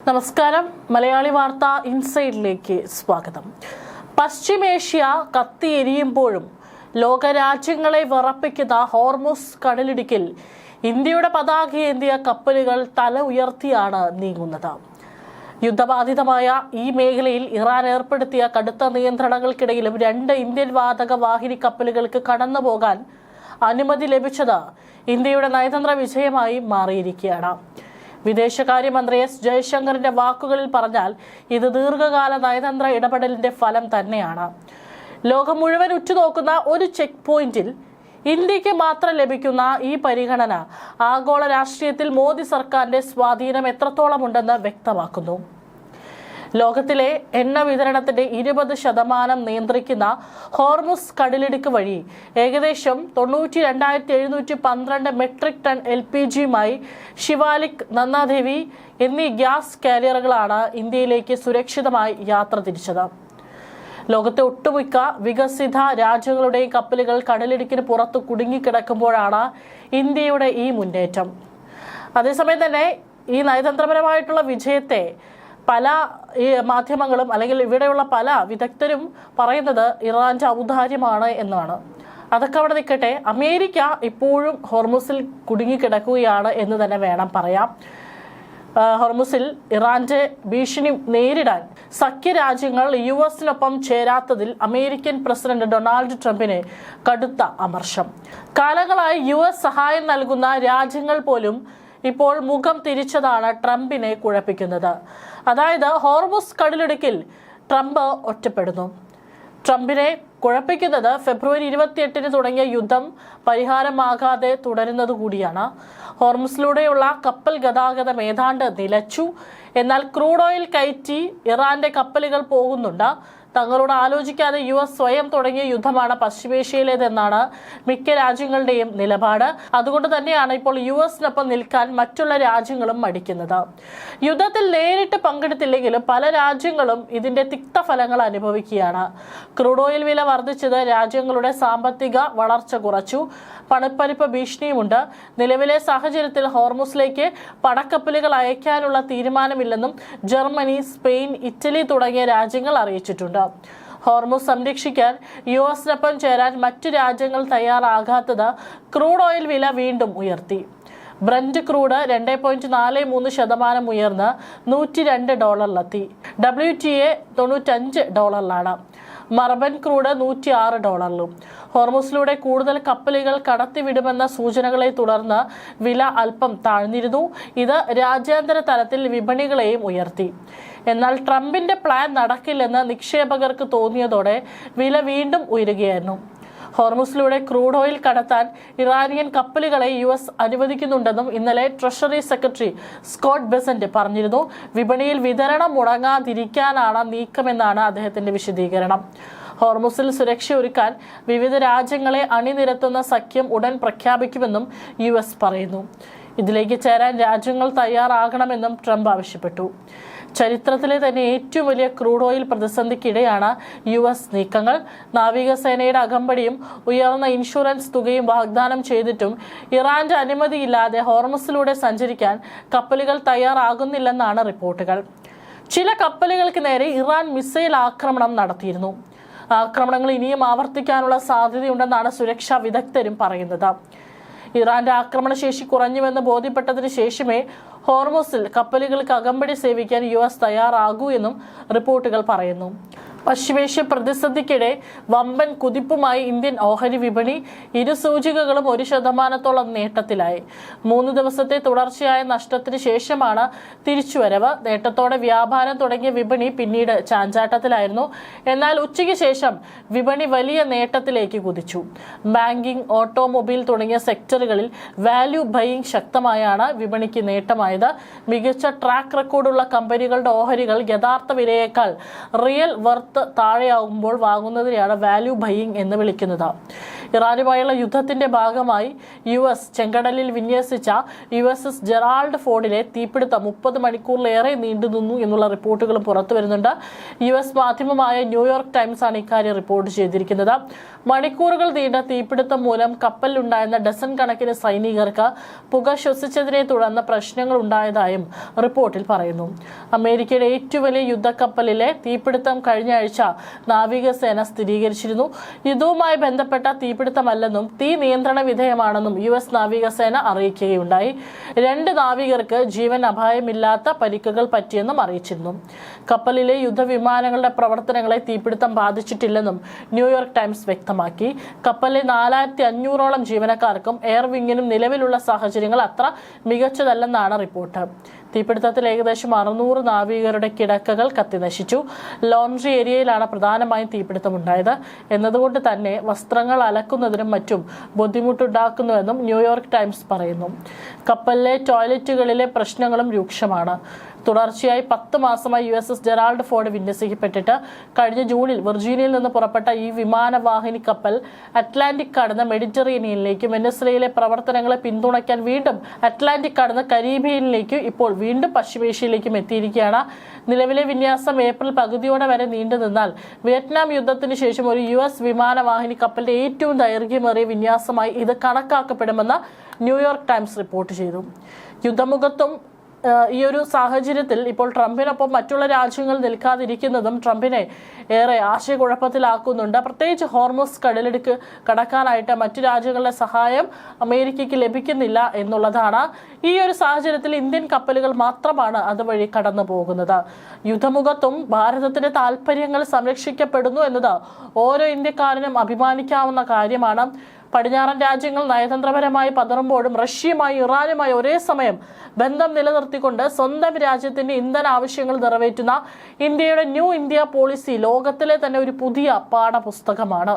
നമസ്കാരം. മലയാളി വാർത്ത ഇൻസൈഡിലേക്ക് സ്വാഗതം. പശ്ചിമേഷ്യ കത്തിയെരിയുമ്പോഴും ലോകരാജ്യങ്ങളെ വിറപ്പിക്കുന്ന ഹോർമുസ് കടലിടുക്കിൽ ഇന്ത്യയുടെ പതാകയേന്തിയ കപ്പലുകൾ തല ഉയർത്തിയാണ് നീങ്ങുന്നത്. യുദ്ധബാധിതമായ ഈ മേഖലയിൽ ഇറാൻ ഏർപ്പെടുത്തിയ കടുത്ത നിയന്ത്രണങ്ങൾക്കിടയിലും 2 ഇന്ത്യൻ വാതക വാഹിനി കപ്പലുകൾക്ക് കടന്നുപോകാൻ അനുമതി ലഭിച്ചത് ഇന്ത്യയുടെ നയതന്ത്ര വിജയമായി മാറിയിരിക്കുകയാണ്. വിദേശകാര്യമന്ത്രി എസ് ജയശങ്കറിന്റെ വാക്കുകളിൽ പറഞ്ഞാൽ ഇത് ദീർഘകാല നയതന്ത്ര ഇടപെടലിന്റെ ഫലം തന്നെയാണ്. ലോകം മുഴുവൻ ഉറ്റുനോക്കുന്ന ഒരു ചെക്ക് പോയിന്റിൽ ഇന്ത്യക്ക് മാത്രം ലഭിക്കുന്ന ഈ പരിഗണന ആഗോള രാഷ്ട്രീയത്തിൽ മോദി സർക്കാരിന്റെ സ്വാധീനം എത്രത്തോളമുണ്ടെന്ന് വ്യക്തമാക്കുന്നു. ലോകത്തിലെ എണ്ണ വിതരണത്തിന്റെ 20% നിയന്ത്രിക്കുന്ന ഹോർമുസ് കടലിടുക്ക് വഴി ഏകദേശം 92,712 മെട്രിക് ടൺ LPGയുമായി ശിവാലിക്, നന്ദാദേവി എന്നീ ഗ്യാസ് കാരിയറുകളാണ് ഇന്ത്യയിലേക്ക് സുരക്ഷിതമായി യാത്ര തിരിച്ചത്. ലോകത്തെ ഒട്ടുമിക്ക വികസിത രാജ്യങ്ങളുടെയും കപ്പലുകൾ കടലിടുക്കിന് പുറത്ത് കുടുങ്ങിക്കിടക്കുമ്പോഴാണ് ഇന്ത്യയുടെ ഈ മുന്നേറ്റം. അതേസമയം തന്നെ ഈ നയതന്ത്രപരമായിട്ടുള്ള വിജയത്തെ പല മാധ്യമങ്ങളും അല്ലെങ്കിൽ ഇവിടെയുള്ള പല വിദഗ്ധരും പറയുന്നത് ഇറാന്റെ ഔദാര്യമാണ് എന്നാണ്. അതൊക്കെ അവിടെ നിൽക്കട്ടെ, അമേരിക്ക ഇപ്പോഴും ഹോർമുസിൽ കുടുങ്ങിക്കിടക്കുകയാണ് എന്ന് തന്നെ വേണം പറയാം. ഹോർമുസിൽ ഇറാന്റെ ഭീഷണി നേരിടാൻ സഖ്യരാജ്യങ്ങൾ US-നൊപ്പം ചേരാത്തതിൽ അമേരിക്കൻ പ്രസിഡന്റ് ഡൊണാൾഡ് ട്രംപിന് കടുത്ത അമർഷം. കാലങ്ങളായി US സഹായം നൽകുന്ന രാജ്യങ്ങൾ പോലും ഇപ്പോൾ മുഖം തിരിച്ചതാണ് ട്രംപിനെ കുഴപ്പിക്കുന്നത്. അതായത് ഹോർമുസ് കടലിടുക്കിൽ ട്രംപ് ഒറ്റപ്പെടുന്നു. ട്രംപിനെ കുഴപ്പിക്കുന്നത് ഫെബ്രുവരി 28 തുടങ്ങിയ യുദ്ധം പരിഹാരമാകാതെ തുടരുന്നത് കൂടിയാണ്. ഹോർമുസിലൂടെയുള്ള കപ്പൽ ഗതാഗതം ഏതാണ്ട് നിലച്ചു. എന്നാൽ ക്രൂഡ് ഓയിൽ കയറ്റി ഇറാന്റെ കപ്പലുകൾ പോകുന്നുണ്ട്. തങ്ങളോട് ആലോചിക്കാതെ US സ്വയം തുടങ്ങിയ യുദ്ധമാണ് പശ്ചിമേഷ്യയിലേതെന്നാണ് മിക്ക രാജ്യങ്ങളുടെയും നിലപാട്. അതുകൊണ്ട് തന്നെയാണ് ഇപ്പോൾ US-നൊപ്പം നിൽക്കാൻ മറ്റുള്ള രാജ്യങ്ങളും മടിക്കുന്നത്. യുദ്ധത്തിൽ നേരിട്ട് പങ്കെടുത്തില്ലെങ്കിലും പല രാജ്യങ്ങളും ഇതിന്റെ തിക്തഫലങ്ങൾ അനുഭവിക്കുകയാണ്. ക്രൂഡ് ഓയിൽ വില വർദ്ധിച്ചത് രാജ്യങ്ങളുടെ സാമ്പത്തിക വളർച്ച കുറച്ചു. പണപ്പെരുപ്പ ഭീഷണിയുമുണ്ട്. നിലവിലെ സാഹചര്യത്തിൽ ഹോർമുസിലേക്ക് പടക്കപ്പലുകൾ അയക്കാനുള്ള തീരുമാനമില്ലെന്നും ജർമ്മനി, സ്പെയിൻ, ഇറ്റലി തുടങ്ങിയ രാജ്യങ്ങൾ അറിയിച്ചിട്ടുണ്ട്. ഹോർമുസ് സംരക്ഷിക്കാൻ US-നൊപ്പം ചേരാൻ മറ്റു രാജ്യങ്ങൾ തയ്യാറാകാത്തത് ക്രൂഡ് ഓയിൽ വില വീണ്ടും ഉയർത്തി. ബ്രന്റ് ക്രൂഡ് 2.43% ഉയർന്ന് $102 WTI $95. മർബൻ ക്രൂഡ് $106. ഹോർമുസിലൂടെ കൂടുതൽ കപ്പലുകൾ കടത്തിവിടുമെന്ന സൂചനകളെ തുടർന്ന് വില അല്പം താഴ്ന്നിരുന്നു. ഇത് രാജ്യാന്തര തലത്തിൽ വിപണികളെയും ഉയർത്തി. എന്നാൽ ട്രംപിന്റെ പ്ലാൻ നടക്കില്ലെന്ന് നിക്ഷേപകർക്ക് തോന്നിയതോടെ വില വീണ്ടും ഉയരുകയായിരുന്നു. ഹോർമുസിലൂടെ ക്രൂഡ് ഓയിൽ കടത്താൻ ഇറാനിയൻ കപ്പലുകളെ US അനുവദിക്കുന്നുണ്ടെന്നും ഇന്നലെ ട്രഷറി സെക്രട്ടറി സ്കോട്ട് ബെസന്റ് പറഞ്ഞിരുന്നു. വിപണിയിൽ വിതരണം മുടങ്ങാതിരിക്കാനാണ് നീക്കമെന്നാണ് അദ്ദേഹത്തിന്റെ വിശദീകരണം. ഹോർമുസിൽ സുരക്ഷയൊരുക്കാൻ വിവിധ രാജ്യങ്ങളെ അണിനിരത്തുന്ന സഖ്യം ഉടൻ പ്രഖ്യാപിക്കുമെന്നും US പറയുന്നു. ഇതിലേക്ക് ചേരാൻ രാജ്യങ്ങൾ തയ്യാറാകണമെന്നും ട്രംപ് ആവശ്യപ്പെട്ടു. ചരിത്രത്തിലെ തന്നെ ഏറ്റവും വലിയ ക്രൂഡ് ഓയിൽ പ്രതിസന്ധിക്കിടെയാണ് US നീക്കങ്ങൾ. നാവികസേനയുടെ അകമ്പടിയും ഉയർന്ന ഇൻഷുറൻസ് തുകയും വാഗ്ദാനം ചെയ്തിട്ടും ഇറാന്റെ അനുമതിയില്ലാതെ ഹോർമുസിലൂടെ സഞ്ചരിക്കാൻ കപ്പലുകൾ തയ്യാറാകുന്നില്ലെന്നാണ് റിപ്പോർട്ടുകൾ. ചില കപ്പലുകൾക്ക് നേരെ ഇറാൻ മിസൈൽ ആക്രമണം നടത്തിയിരുന്നു. ആക്രമണങ്ങൾ ഇനിയും ആവർത്തിക്കാനുള്ള സാധ്യതയുണ്ടെന്നാണ് സുരക്ഷാ വിദഗ്ധരും പറയുന്നത്. ഇറാന്റെ ആക്രമണശേഷി കുറഞ്ഞുവെന്ന് ബോധ്യപ്പെട്ടതിന് ശേഷമേ ഹോർമുസിൽ കപ്പലുകൾക്ക് അകമ്പടി സേവിക്കാൻ US തയ്യാറാകൂ എന്നും റിപ്പോർട്ടുകൾ പറയുന്നു. പശ്ചിമേഷ്യ പ്രതിസന്ധിക്കിടെ വമ്പൻ കുതിപ്പുമായി ഇന്ത്യൻ ഓഹരി വിപണി. ഇരു സൂചികകളും 1% നേട്ടത്തിലായി. 3 ദിവസത്തെ തുടർച്ചയായ നഷ്ടത്തിന് ശേഷമാണ് തിരിച്ചുവരവ്. നേട്ടത്തോടെ വ്യാപാരം തുടങ്ങിയ വിപണി പിന്നീട് ചാഞ്ചാട്ടത്തിലായിരുന്നു. എന്നാൽ ഉച്ചയ്ക്ക് ശേഷം വിപണി വലിയ നേട്ടത്തിലേക്ക് കുതിച്ചു. ബാങ്കിംഗ്, ഓട്ടോമൊബൈൽ തുടങ്ങിയ സെക്ടറുകളിൽ വാല്യൂ ബൈയിങ് ശക്തമായാണ് വിപണിക്ക് നേട്ടമായത്. മികച്ച ട്രാക്ക് റെക്കോർഡുള്ള കമ്പനികളുടെ ഓഹരികൾ യഥാർത്ഥ വിലയേക്കാൾ റിയൽ വർത്ത് താഴെയാകുമ്പോൾ വാങ്ങുന്നതിനെയാണ് വാല്യൂ ബൈയിങ് എന്ന് വിളിക്കുന്നത്. ഇറാനുമായുള്ള യുദ്ധത്തിന്റെ ഭാഗമായി US ചെങ്കടലിൽ വിന്യസിച്ച USS ജെറാൾഡ് ഫോർഡിലെ തീപിടുത്തം 30 മണിക്കൂറിലേറെ നീണ്ടുനിന്നു എന്നുള്ള റിപ്പോർട്ടുകളും പുറത്തു വരുന്നുണ്ട്. US മാധ്യമമായ ന്യൂയോർക്ക് ടൈംസ് ആണ് ഇക്കാര്യം റിപ്പോർട്ട് ചെയ്തിരിക്കുന്നത്. മണിക്കൂറുകൾ നീണ്ട തീപിടുത്തം മൂലം കപ്പലിലുണ്ടായിരുന്ന ഡസൻ കണക്കിന് സൈനികർക്ക് പുക ശ്വസിച്ചതിനെ തുടർന്ന് പ്രശ്നങ്ങൾ ഉണ്ടായതായും റിപ്പോർട്ടിൽ പറയുന്നു. അമേരിക്കയുടെ ഏറ്റവും വലിയ യുദ്ധക്കപ്പലിലെ തീപിടുത്തം കഴിഞ്ഞ ആഴ്ച നാവികസേന സ്ഥിരീകരിച്ചിരുന്നു. യുദ്ധവുമായി ബന്ധപ്പെട്ട തീപിടുത്തമല്ലെന്നും തീ നിയന്ത്രണ വിധേയമാണെന്നും US നാവികസേന അറിയിക്കുകയുണ്ടായി. 2 നാവികർക്ക് ജീവൻ അപായമില്ലാത്ത പരിക്കുകൾ പറ്റിയെന്നും അറിയിച്ചിരുന്നു. കപ്പലിലെ യുദ്ധവിമാനങ്ങളുടെ പ്രവർത്തനങ്ങളെ തീപിടുത്തം ബാധിച്ചിട്ടില്ലെന്നും ന്യൂയോർക്ക് ടൈംസ് വ്യക്തമാക്കി. കപ്പലിലെ 4500ഓളം ജീവനക്കാർക്കും എയർ വിങ്ങിനും നിലവിലുള്ള സാഹചര്യങ്ങൾ അത്ര മികച്ചതല്ലെന്നാണ് റിപ്പോർട്ട്. തീപിടുത്തത്തിൽ ഏകദേശം 600 നാവികരുടെ കിടക്കകൾ കത്തിനശിച്ചു. ലോണ്ടറി ഏരിയയിലാണ് പ്രധാനമായും തീപിടുത്തമുണ്ടായത് എന്നതുകൊണ്ട് തന്നെ വസ്ത്രങ്ങൾ അലക്കുന്നതിനും മറ്റും ബുദ്ധിമുട്ടുണ്ടാക്കുന്നുവെന്നും ന്യൂയോർക്ക് ടൈംസ് പറയുന്നു. കപ്പലിലെ ടോയ്ലറ്റുകളിലെ പ്രശ്നങ്ങളും രൂക്ഷമാണ്. തുടർച്ചയായി 10 മാസമായി USS ജെറാൾഡ് ഫോർഡ് വിന്യസിക്കപ്പെട്ടിട്ട് കഴിഞ്ഞ ജൂണിൽ വിർജീനിയയിൽ നിന്ന് പുറപ്പെട്ട ഈ വിമാനവാഹിനി കപ്പൽ അറ്റ്ലാന്റിക് കടന്ന് മെഡിറ്ററേനിയനിലേക്കും വെനസ്വേലയിലെ പ്രവർത്തനങ്ങളെ പിന്തുണയ്ക്കാൻ വീണ്ടും അറ്റ്ലാന്റിക് കടന്ന് കരീബിയനിലേക്കും ഇപ്പോൾ വീണ്ടും പശ്ചിമേഷ്യയിലേക്കും എത്തിയിരിക്കുകയാണ്. നിലവിലെ വിന്യാസം ഏപ്രിൽ പകുതിയോടെ വരെ നീണ്ടുനിന്നാൽ വിയറ്റ്നാം യുദ്ധത്തിന് ശേഷം ഒരു US വിമാനവാഹിനി കപ്പലിന്റെ ഏറ്റവും ദൈർഘ്യമേറിയ വിന്യാസമായി ഇത് കണക്കാക്കപ്പെടുമെന്ന് ന്യൂയോർക്ക് ടൈംസ് റിപ്പോർട്ട് ചെയ്തു. യുദ്ധമുഖത്തും ഈ ഒരു സാഹചര്യത്തിൽ ഇപ്പോൾ ട്രംപിനൊപ്പം മറ്റുള്ള രാജ്യങ്ങൾ നിൽക്കാതിരിക്കുന്നതും ട്രംപിനെ ഏറെ ആശയക്കുഴപ്പത്തിലാക്കുന്നുണ്ട്. പ്രത്യേകിച്ച് ഹോർമുസ് കടലിടുക്ക് കടക്കാനായിട്ട് മറ്റു രാജ്യങ്ങളുടെ സഹായം അമേരിക്കയ്ക്ക് ലഭിക്കുന്നില്ല എന്നുള്ളതാണ്. ഈ ഒരു സാഹചര്യത്തിൽ ഇന്ത്യൻ കപ്പലുകൾ മാത്രമാണ് അതുവഴി കടന്നു പോകുന്നത്. യുദ്ധമുഖത്തും ഭാരതത്തിന്റെ താൽപര്യങ്ങൾ സംരക്ഷിക്കപ്പെടുന്നു എന്നത് ഓരോ ഇന്ത്യക്കാരനും അഭിമാനിക്കാവുന്ന കാര്യമാണ്. പടിഞ്ഞാറൻ രാജ്യങ്ങൾ നയതന്ത്രപരമായി പതറുമ്പോഴും റഷ്യയുമായി ഇറാനുമായി ഒരേ സമയം ബന്ധം നിലനിർത്തിക്കൊണ്ട് സ്വന്തം രാജ്യത്തിന്റെ ഇന്ധന ആവശ്യങ്ങൾ നിറവേറ്റുന്ന ഇന്ത്യയുടെ ന്യൂ ഇന്ത്യ പോളിസി ലോകത്തിലെ തന്നെ ഒരു പുതിയ പാഠപുസ്തകമാണ്.